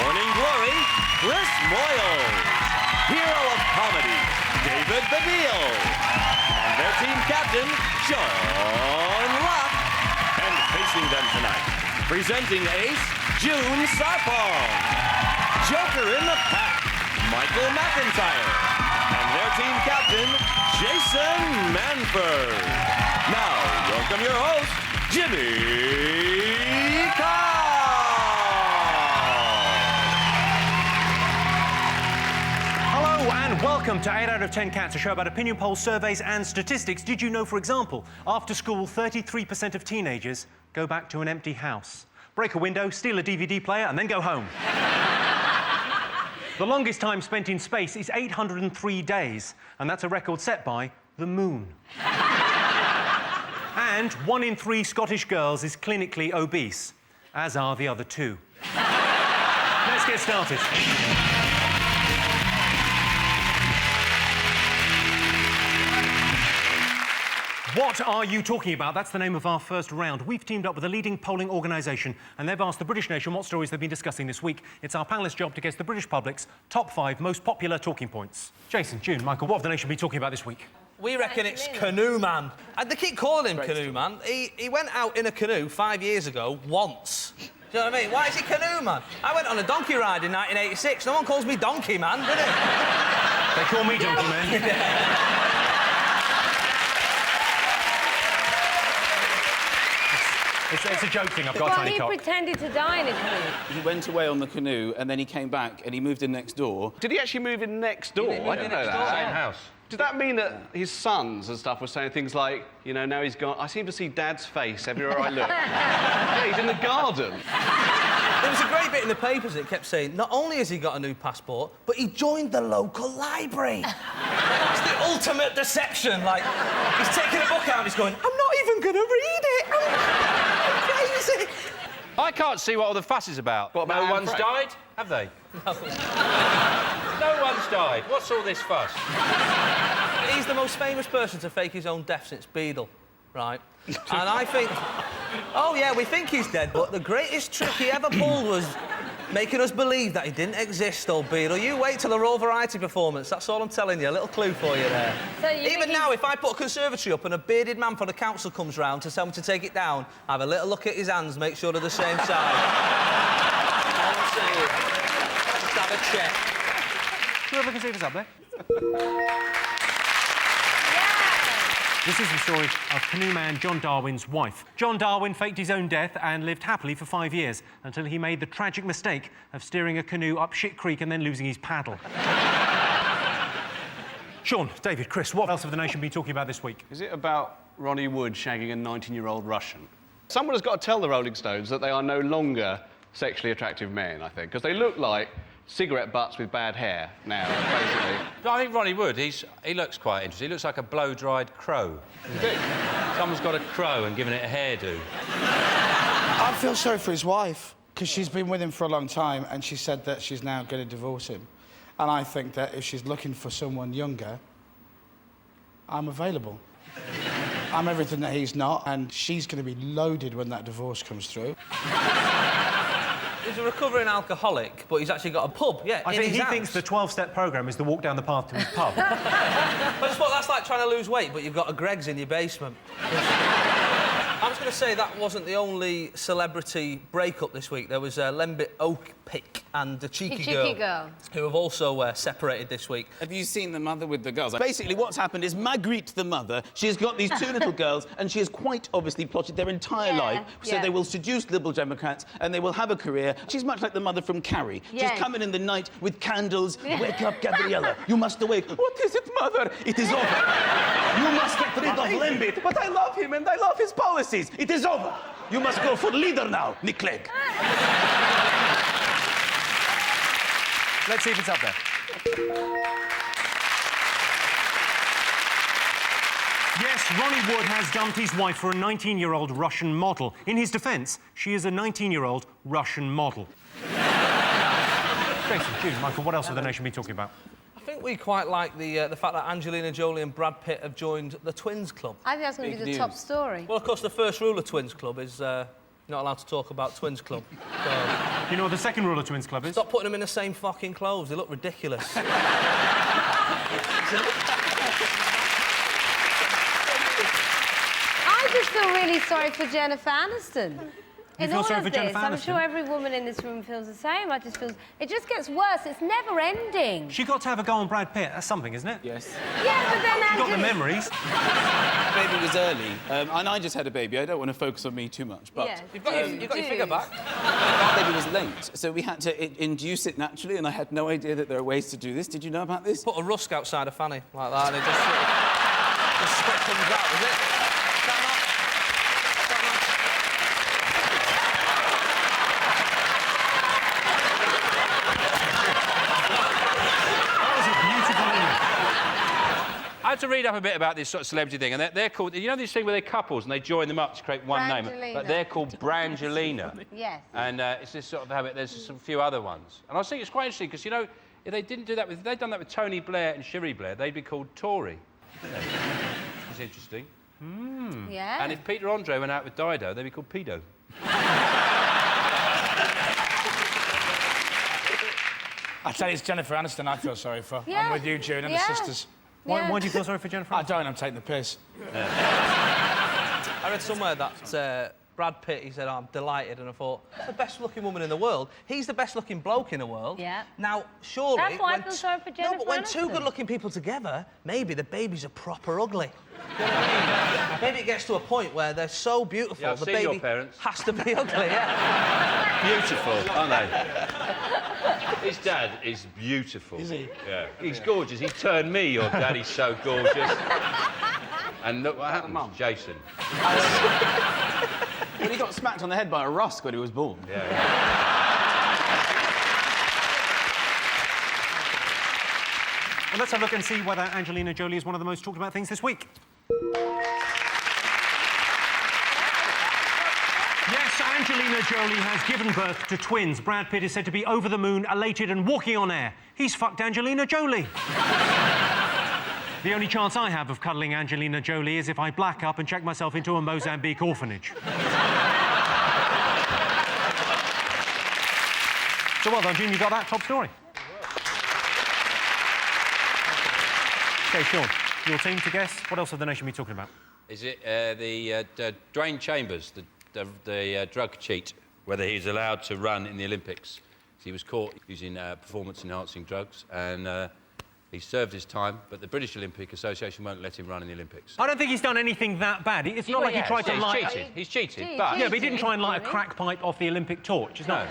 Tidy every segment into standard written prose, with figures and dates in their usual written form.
Morning Glory, Chris Moyles. Hero of Comedy, David Baddiel. And their team captain, Sean Rock. And facing them tonight, presenting ace, June Sarpong. Joker in the pack, Michael McIntyre. And their team captain, Jason Manford. Now, welcome your host, Jimmy Carr. Hello and welcome to 8 out of 10 Cats, a show about opinion polls, surveys and statistics. Did you know, for example, after school, 33% of teenagers go back to an empty house? Break a window, steal a DVD player and then go home. The longest time spent in space is 803 days, and that's a record set by the moon. And 1 in 3 Scottish girls is clinically obese, as are the other 2. Let's get started. What are you talking about? That's the name of our first round. We've teamed up with a leading polling organisation and they've asked the British nation what stories they've been discussing this week. It's our panellists' job to guess the British public's top 5 most popular talking points. Jason, June, Michael, what have the nation been talking about this week? We reckon it's Canoe Man. And they keep calling him Canoe Man. He went out in a canoe 5 years ago, once. Do you know what I mean? Why is he Canoe Man? I went on a donkey ride in 1986. No one calls me Donkey Man, do they? They call me Donkey Man. It's a joke thing, I've got a tiny cock. Well, he pretended to die in a canoe. He went away on the canoe and then he came back and he moved in next door. Did he actually move in next door? I didn't know that. Same house. Did that mean that his sons and stuff were saying things like, you know, now he's gone... I seem to see Dad's face everywhere I look. Yeah, he's in the garden. There was a great bit in the papers that kept saying, not only has he got a new passport, but he joined the local library. It's the ultimate deception. Like, he's taking a book out and he's going, I'm not even going to read it. I'm crazy. I can't see what all the fuss is about. What about no one's died, have they? No. No one's died. What's all this fuss? He's the most famous person to fake his own death since Baddiel, right? And I think... Oh, yeah, we think he's dead, but the greatest trick he ever pulled was making us believe that he didn't exist, old Baddiel. You wait till a Royal Variety performance, that's all I'm telling you. A little clue for you there. So Even now, if I put a conservatory up and a bearded man from the council comes round to tell me to take it down, I have a little look at his hands, make sure they're the same size. All I'm saying. Just have a check. Whoever can see this up there. This is the story of canoe man John Darwin's wife. John Darwin faked his own death and lived happily for 5 years until he made the tragic mistake of steering a canoe up Shit Creek and then losing his paddle. Sean, David, Chris, what else have the nation been talking about this week? Is it about Ronnie Wood shagging a 19-year-old Russian? Someone has got to tell the Rolling Stones that they are no longer sexually attractive men, I think, because they look like cigarette butts with bad hair now, basically. I think Ronnie Wood, he looks quite interesting. He looks like a blow-dried crow. Someone's got a crow and given it a hairdo. I feel sorry for his wife, because she's been with him for a long time and she said that she's now going to divorce him. And I think that if she's looking for someone younger, I'm available. I'm everything that he's not, and she's going to be loaded when that divorce comes through. He's a recovering alcoholic, but he's actually got a pub, yeah, I think he thinks the 12-step programme is the walk down the path to his pub. But that's like trying to lose weight, but you've got a Greggs in your basement. I was going to say that wasn't the only celebrity breakup this week. There was Lembit Oakpick and the Cheeky Girl, who have also separated this week. Have you seen the mother with the girls? Basically, what's happened is Marguerite, the mother, she's got these 2 little girls and she has quite obviously plotted their entire life so they will seduce Liberal Democrats and they will have a career. She's much like the mother from Carrie. She's coming in the night with candles. Wake up, Gabriella. You must awake. What is it, mother? It is over. You must get rid of Lembit. But I love him and I love his policies. It is over. You must go for leader now, Nick Clegg. Let's see if it's up there. Yes, Ronnie Wood has dumped his wife for a 19-year-old Russian model. In his defence, she is a 19-year-old Russian model. Jason, June, Michael, what else have the nation been talking about? I think we quite like the fact that Angelina Jolie and Brad Pitt have joined the Twins Club. I think that's going to be the top story. Well, of course, the first rule of Twins Club is You're not allowed to talk about Twins Club. So... You know what the second rule of Twins Club is? Stop putting them in the same fucking clothes. They look ridiculous. I just feel really sorry for Jennifer Aniston. You feel sorry for Jennifer I'm Aniston? sure every woman in this room feels the same. I just feel... It just gets worse. It's never ending. She got to have a go on Brad Pitt. That's something, isn't it? Yes. Yeah, but then You got the memories. Baby was early, and I just had a baby. I don't want to focus on me too much, but... Yeah. You've got your figure back. Baby was late, so we had to induce it naturally, and I had no idea that there are ways to do this. Did you know about this? Put a rusk outside of Fanny, like that, and it just... the spit comes out, is it? I had to read up a bit about this sort of celebrity thing, and they're called... You know this thing where they're couples and they join them up to create one name? Brangelina. But they're called Brangelina. Yes. And it's this sort of habit. There's a few other ones. And I was thinking it's quite interesting, because, you know, if they didn't do that with... If they'd done that with Tony Blair and Cherie Blair, they'd be called Tory. It's interesting. Yeah. And if Peter Andre went out with Dido, they'd be called Pedo. I tell you, it's Jennifer Aniston I feel sorry for. Yeah. I'm with you, June, and the sisters. Why do you feel sorry for Jennifer I Aniston? don't, I'm taking the piss. I read somewhere that Brad Pitt, he said, oh, I'm delighted, and I thought, the best-looking woman in the world. He's the best-looking bloke in the world. Yeah. Now, surely... That's why I feel sorry for Jennifer No, but when two Aniston. good-looking people together, maybe the babies are proper ugly. You know what I mean? Maybe it gets to a point where they're so beautiful, Yeah, I've the seen baby your parents. has to be ugly, yeah. Beautiful, aren't they? His dad is beautiful. Is he? Yeah. He's gorgeous. He turned me, your dad. He's so gorgeous. And look what happened, Jason. Well, he got smacked on the head by a rusk when he was born. Yeah. Well, let's have a look and see whether Angelina Jolie is one of the most talked about things this week. Yes, Angelina Jolie has given birth to twins. Brad Pitt is said to be over the moon, elated and walking on air. He's fucked Angelina Jolie. The only chance I have of cuddling Angelina Jolie is if I black up and check myself into a Mozambique orphanage. So well done, June, you got that top story. OK, Sean, your team to guess. What else have the nation been talking about? Is it the Dwayne Chambers, the drug cheat, whether he's allowed to run in the Olympics? He was caught using performance-enhancing drugs, and he served his time, but the British Olympic Association won't let him run in the Olympics. I don't think he's done anything that bad. It's not like he tried to light... He's cheated, but... Yeah, but he didn't try and light a crack pipe off the Olympic torch, isn't it?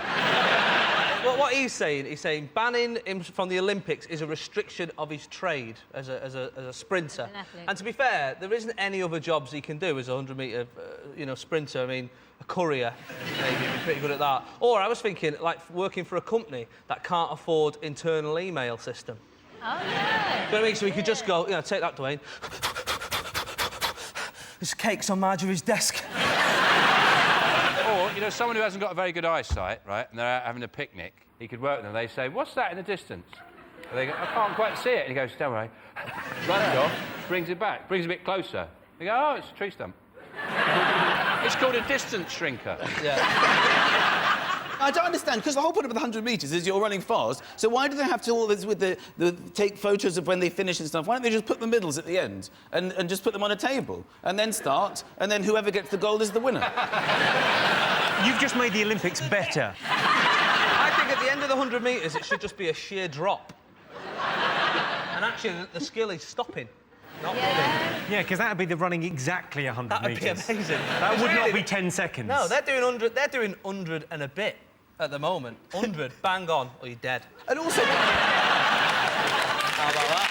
Well, what he's saying banning him from the Olympics is a restriction of his trade as a sprinter. And to be fair, there isn't any other jobs he can do as a 100-metre, sprinter. I mean, a courier, maybe, he'd be pretty good at that. Or I was thinking, like, working for a company that can't afford internal email system. Oh, yeah. You know what I mean? So he could just go, take that, Dwayne. There's cakes on Marjorie's desk. Or, someone who hasn't got a very good eyesight, right, and they're out having a picnic, he could work with them. They say, what's that in the distance? And they go, I can't quite see it. And he goes, don't worry. Runs off, brings it back, brings it a bit closer. They go, oh, it's a tree stump. It's called a distance shrinker. Yeah. I don't understand, because the whole point of the 100 metres is you're running fast, so why do they have to all this with the take photos of when they finish and stuff? Why don't they just put the middles at the end and just put them on a table and then start, and then whoever gets the gold is the winner? You've just made the Olympics better. I think at the end of the 100 metres, it should just be a sheer drop. And actually, the skill is stopping, not running. Yeah, because that would be the running exactly 100 metres. That would be amazing. That would not be 10 seconds. No, they're doing 100. They're doing 100 and a bit at the moment. 100, bang on, or you're dead. And also... How about that?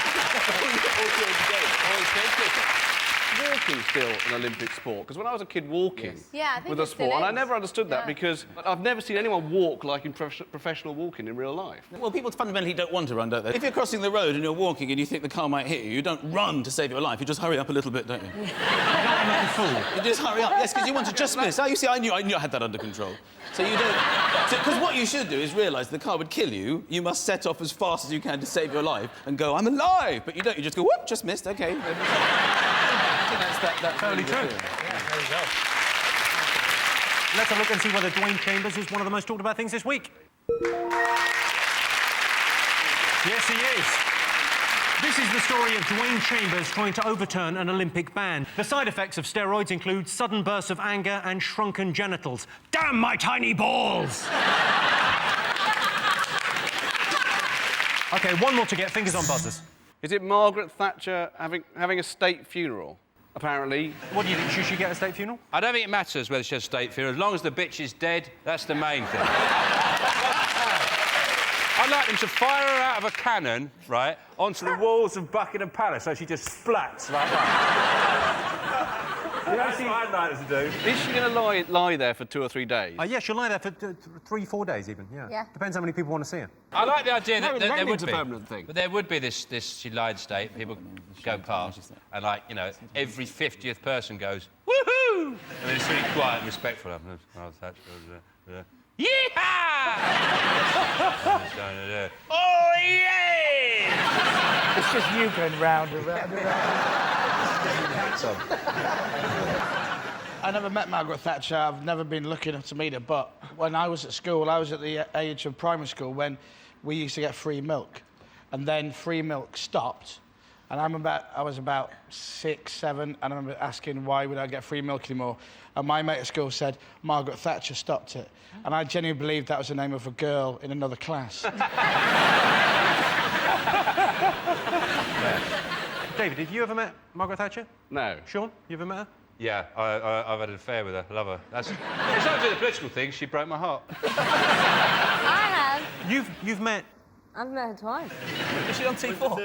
Walking's still an Olympic sport, because when I was a kid walking with a sport, and I never understood that because I've never seen anyone walk like in professional walking in real life. Well, people fundamentally don't want to run, don't they? If you're crossing the road and you're walking and you think the car might hit you, you don't run to save your life, you just hurry up a little bit, don't you? You just hurry up, yes, because you want to just miss. Oh, you see, I knew I had that under control. So you don't... Because what you should do is realise the car would kill you, you must set off as fast as you can to save your life and go, I'm alive! But you don't, you just go, whoop, just missed, OK. I think that's totally true. Yeah, there you go. Let's have a look and see whether Dwayne Chambers is one of the most talked about things this week. Yes, he is. This is the story of Dwayne Chambers trying to overturn an Olympic ban. The side effects of steroids include sudden bursts of anger and shrunken genitals. Damn my tiny balls! OK, one more to get. Fingers on buzzers. Is it Margaret Thatcher having a state funeral? Apparently. What do you think? Should she get a state funeral? I don't think it matters whether she has a state funeral. As long as the bitch is dead, that's the main thing. I'd like them to fire her out of a cannon, right, onto the walls of Buckingham Palace so she just splats like that. That's what I'd like her to do. Is she going to lie there for 2 or 3 days? Yeah, she'll lie there for 3, 4 days even, yeah. Depends how many people want to see her. I like the idea that there would be. a permanent thing. But there would be this she lied state, people go past, and, like, you know, every 50th person goes, woohoo! And then it's really quiet and respectful. Yeehaw! Oh, yeah! It's just you going round and round and round. I never met Margaret Thatcher. I've never been lucky enough to meet her. But when I was at school, I was at the age of primary school when we used to get free milk. And then free milk stopped. And I was about 6, 7, and I remember asking why would I get free milk anymore. And my mate at school said, Margaret Thatcher stopped it. And I genuinely believed that was the name of a girl in another class. David, have you ever met Margaret Thatcher? No. Sean, you ever met her? Yeah, I've had an affair with her. Love her. It's not to do the political thing. She broke my heart. I have. You've met... I've met her twice. Is she on T4?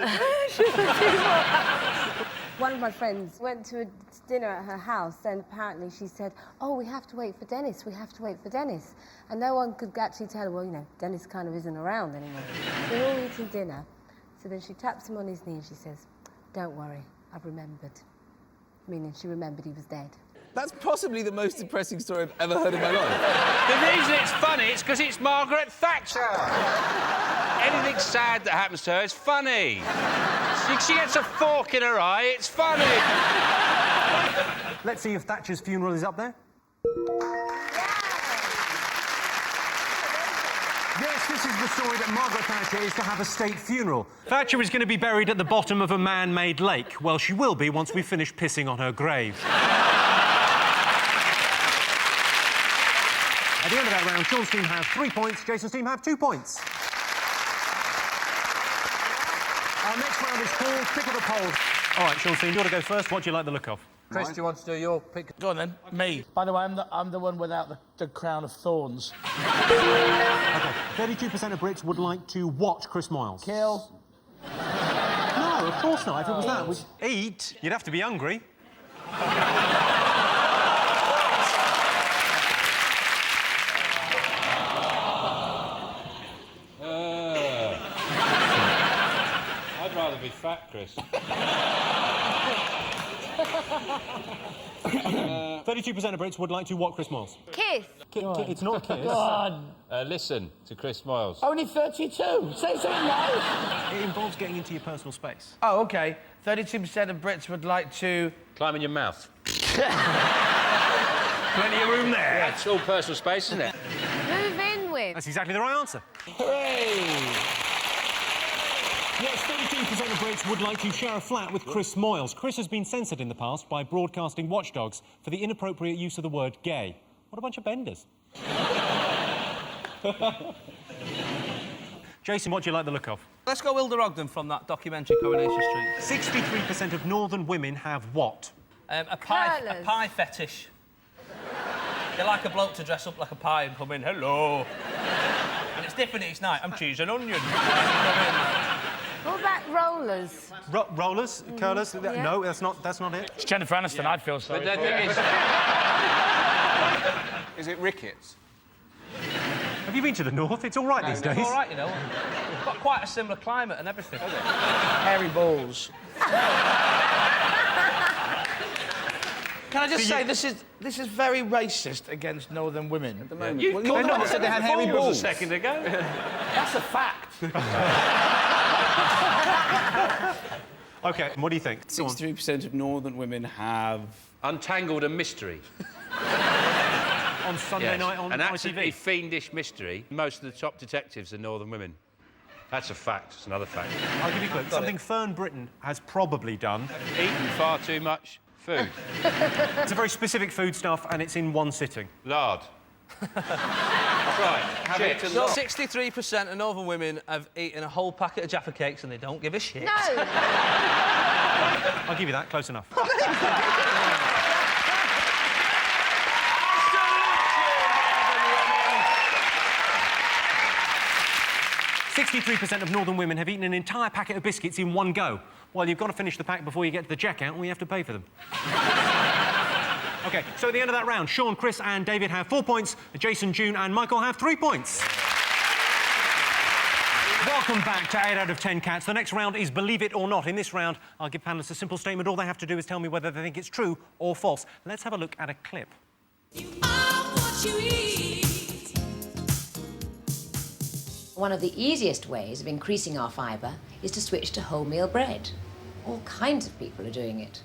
She's on T4. One of my friends went to a dinner at her house, and apparently she said, oh, we have to wait for Dennis, we have to wait for Dennis. And no one could actually tell her, well, you know, Dennis kind of isn't around anymore. So we're all eating dinner. So then she taps him on his knee and she says, don't worry, I've remembered. Meaning she remembered he was dead. That's possibly the most depressing story I've ever heard in my life. The reason it's funny is because it's Margaret Thatcher. Anything sad that happens to her is funny. She gets a fork in her eye, it's funny. Let's see if Thatcher's funeral is up there. Yes, this is the story that Margaret Thatcher is to have a state funeral. Thatcher is going to be buried at the bottom of a man-made lake. Well, she will be once we finish pissing on her grave. At the end of that round, Sean's team have 3 points, Jason's team have 2 points. Our next round is called Pick of the Poll. All right, Sean's team, you want to go first? What do you like the look of? Chris, do you want to do your pick? Go on, then. Me. By the way, I'm the one without the crown of thorns. OK, 32% of Brits would like to watch Chris Moyles. Kill. No, of course not. If it was that, we'd... Eat? You'd have to be hungry. I'd rather be fat, Chris. 32% of Brits would like to watch Chris Moyles. Kiss. It's not a kiss. God. Listen to Chris Moyles. Only 32. Say something nice. It involves getting into your personal space. Oh, OK. 32% of Brits would like to... Climb in your mouth. Plenty of room there. Yeah, it's all personal space, isn't it? Move in with. That's exactly the right answer. Hooray! Yes, 32% of Brits would like to share a flat with Chris Moyles. Chris has been censored in the past by broadcasting watchdogs for the inappropriate use of the word gay. What a bunch of benders. Jason, what do you like the look of? Let's go Hilda Ogden from that documentary Coronation Street. 63% of northern women have what? A Curlers. pie fetish. They like a bloke to dress up like a pie and come in, hello. And it's different each night. I'm cheese and onion. What about rollers? Rollers? Curlers? Yeah. No, that's not it. It's Jennifer Aniston, I'd feel sorry. But the thing Is it rickets? Have you been to the north? It's all right these days. It's all right, you know. We've got quite a similar climate and everything. Hairy balls. Can I just say, this is very racist against northern women. At the moment. Well, you're the one that said they had hairy balls. a second ago. That's a fact. OK, what do you think? 63% of northern women have... Untangled a mystery. on Sunday night on An absolutely ITV. fiendish mystery. Most of the top detectives are northern women. That's a fact. It's another fact. I'll give you a clue. Something Fern Britton has probably done. Eaten far too much food. It's a very specific foodstuff, and it's in one sitting. Lard. Right. Chips. Chips. So 63% of northern women have eaten a whole packet of Jaffa cakes and they don't give a shit. No! I'll give you that. Close enough. 63% of northern women have eaten an entire packet of biscuits in one go. Well, you've got to finish the pack before you get to the checkout, and we have to pay for them. OK, so at the end of that round, Sean, Chris and David have 4 points, Jason, June and Michael have 3 points. Welcome back to 8 out of 10 Cats. The next round is Believe It or Not. In this round, I'll give panellists a simple statement. All they have to do is tell me whether they think it's true or false. Let's have a look at a clip. You are what you eat. One of the easiest ways of increasing our fibre is to switch to wholemeal bread. All kinds of people are doing it.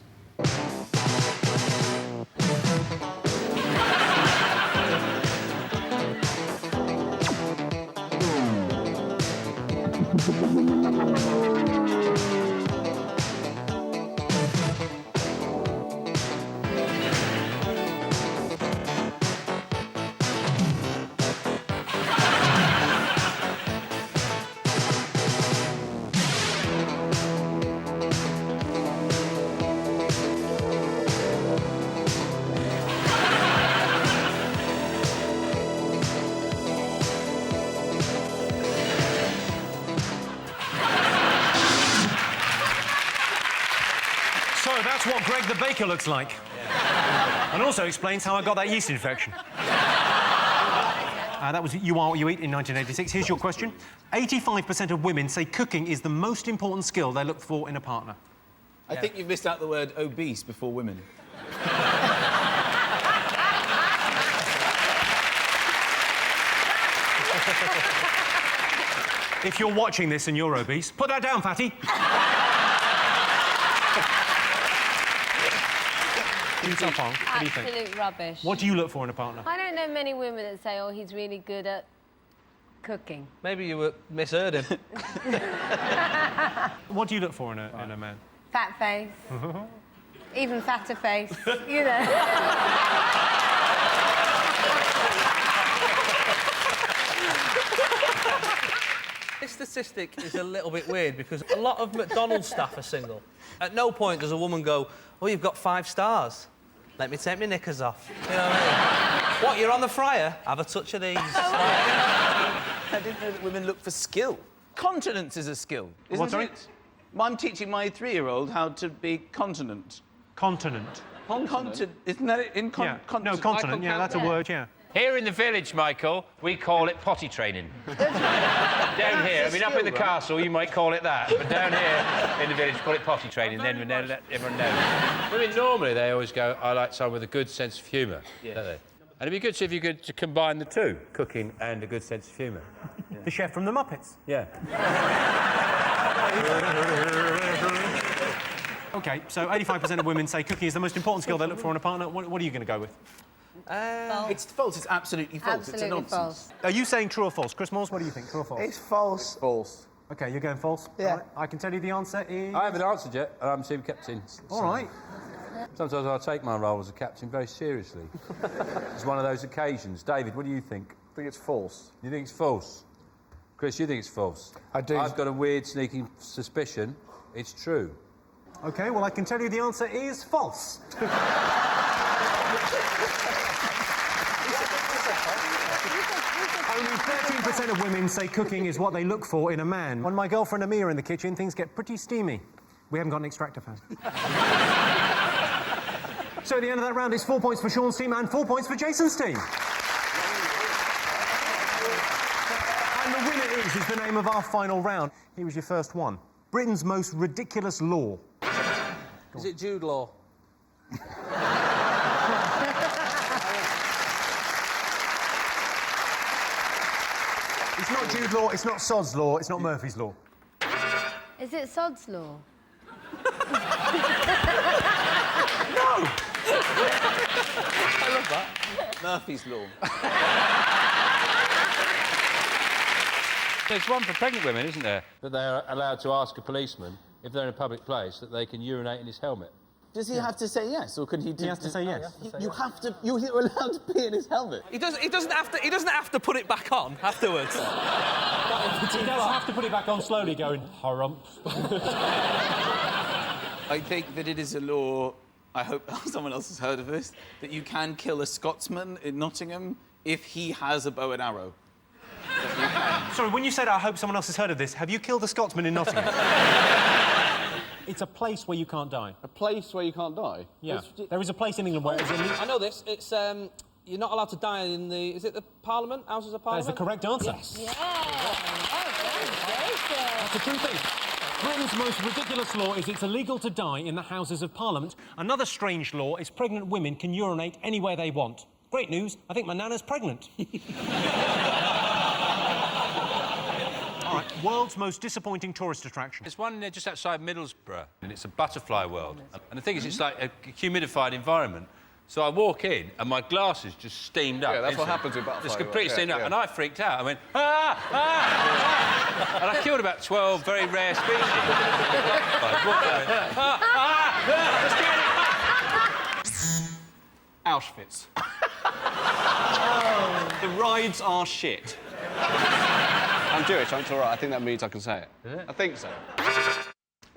That's what Greg the Baker looks like. Yeah. And also explains how I got that yeast infection. That was You Are What You Eat in 1986. Here's your question. 85% of women say cooking is the most important skill they look for in a partner. I think you've missed out the word obese before women. If you're watching this and you're obese, put that down, fatty. Sarpong, what do you think? Absolute rubbish. What do you look for in a partner? I don't know many women that say, oh, he's really good at cooking. Maybe you misheard him. What do you look for in a man? Fat face. Even fatter face, you know. This statistic is a little bit weird because a lot of McDonald's staff are single. At no point does a woman go, oh, you've got 5 stars. Let me take my knickers off. You know what I mean? What, you're on the fryer? Have a touch of these. I didn't know that women look for skill. Continence is a skill, isn't What's it? I'm teaching my 3-year-old how to be continent. Continent. Isn't that it? No, continent, yeah, that's a word, yeah. Here in the village, Michael, we call it potty training. Down here, I mean, up in the castle, you might call it that, but down here in the village, call it potty training, then we let everyone know. Women, normally, they always go, I like someone with a good sense of humour, don't they? And it'd be good if you could combine the two, cooking and a good sense of humour. Yeah. The chef from the Muppets. Yeah. OK, so 85% of women say cooking is the most important skill they look for in a partner. What are you going to go with? It's false. It's absolutely false. Absolutely it's a nonsense. false. Are you saying true or false? Chris Moores, what do you think? True or false? It's false. False. OK, you're going false? Yeah. Right. I can tell you the answer is... I haven't answered yet, and I'm team captain. All right. Sometimes I take my role as a captain very seriously. It's one of those occasions. David, what do you think? I think it's false. You think it's false? Chris, you think it's false? I do. I've got a weird, sneaking suspicion it's true. OK, well, I can tell you the answer is false. Only 13% of women say cooking is what they look for in a man. When my girlfriend and me are in the kitchen, things get pretty steamy. We haven't got an extractor fan. So at the end of that round, it's 4 points for Sean's team and 4 points for Jason's team. And the winner is the name of our final round. Here was your first one. Britain's most ridiculous law. Is it Jude Law? It's not Jude Law, it's not Sod's Law, it's not Murphy's Law. Is it Sod's Law? I love that. Murphy's Law. There's one for pregnant women, isn't there? That they're allowed to ask a policeman, if they're in a public place, that they can urinate in his helmet. Does he have to say yes, or can he? He has to say yes. You have to. You're allowed to pee in his helmet. He doesn't have to put it back on afterwards. He does have to put it back on slowly, going, harump. I think that it is a law. I hope someone else has heard of this. That you can kill a Scotsman in Nottingham if he has a bow and arrow. Sorry, when you said I hope someone else has heard of this, have you killed a Scotsman in Nottingham? It's a place where you can't die. A place where you can't die? Yeah. There is a place in England where it's illegal. I know this. It's you're not allowed to die in the. Is it the Parliament? Houses of Parliament? That is the correct answer. Yes. Yeah. Oh, That's a true thing. Britain's most ridiculous law is it's illegal to die in the Houses of Parliament. Another strange law is pregnant women can urinate anywhere they want. Great news. I think my nana's pregnant. All right, world's most disappointing tourist attraction. There's one just outside Middlesbrough, and it's a butterfly world. And the thing is, it's like a humidified environment. So I walk in, and my glasses just steamed up. Yeah, that's what happens with butterfly Just completely world, steamed up, yeah. and I freaked out. I went, ah, ah, ah. And I killed about 12 very rare species. Auschwitz. The rides are shit. I'm Jewish, I'm all right. I think that means I can say it. Is it? I think so.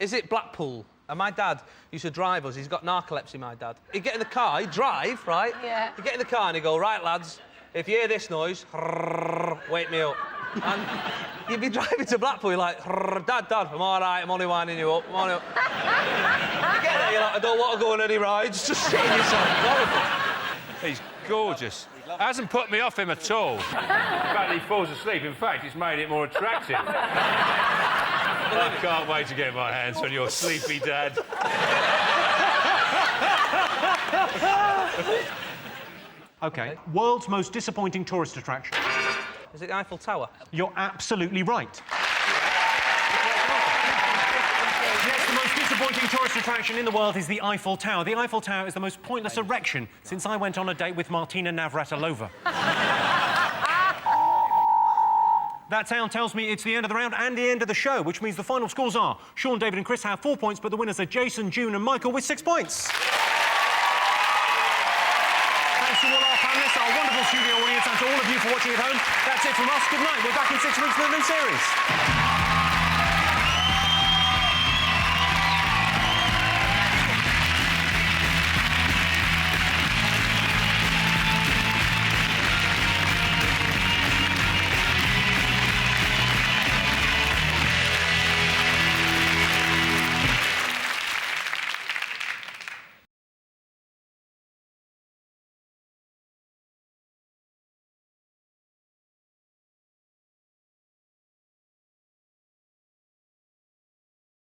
Is it Blackpool? And my dad used to drive us. He's got narcolepsy, my dad. He'd get in the car, he'd drive, right? Yeah. He'd get in the car and he'd go, right, lads, if you hear this noise, wake me up. And you'd be driving to Blackpool, you're like, Dad, I'm all right, I'm only winding you up, I'm only up. You get there, you're like, I don't want to go on any rides, just sit in yourself. Horrible. He's gorgeous. Hasn't put me off him at all. The fact that he falls asleep, in fact, it's made it more attractive. I can't wait to get my hands on your sleepy dad. OK, world's most disappointing tourist attraction. Is it the Eiffel Tower? You're absolutely right. Yes, the most disappointing tourist attraction in the world is the Eiffel Tower. The Eiffel Tower is the most pointless erection since I went on a date with Martina Navratilova. That sound tells me it's the end of the round and the end of the show, which means the final scores are Sean, David and Chris have 4 points, but the winners are Jason, June and Michael with 6 points. Thanks to all our panellists, our wonderful studio audience, and to all of you for watching at home. That's it from us. Good night. We're back in 6 weeks with a new series.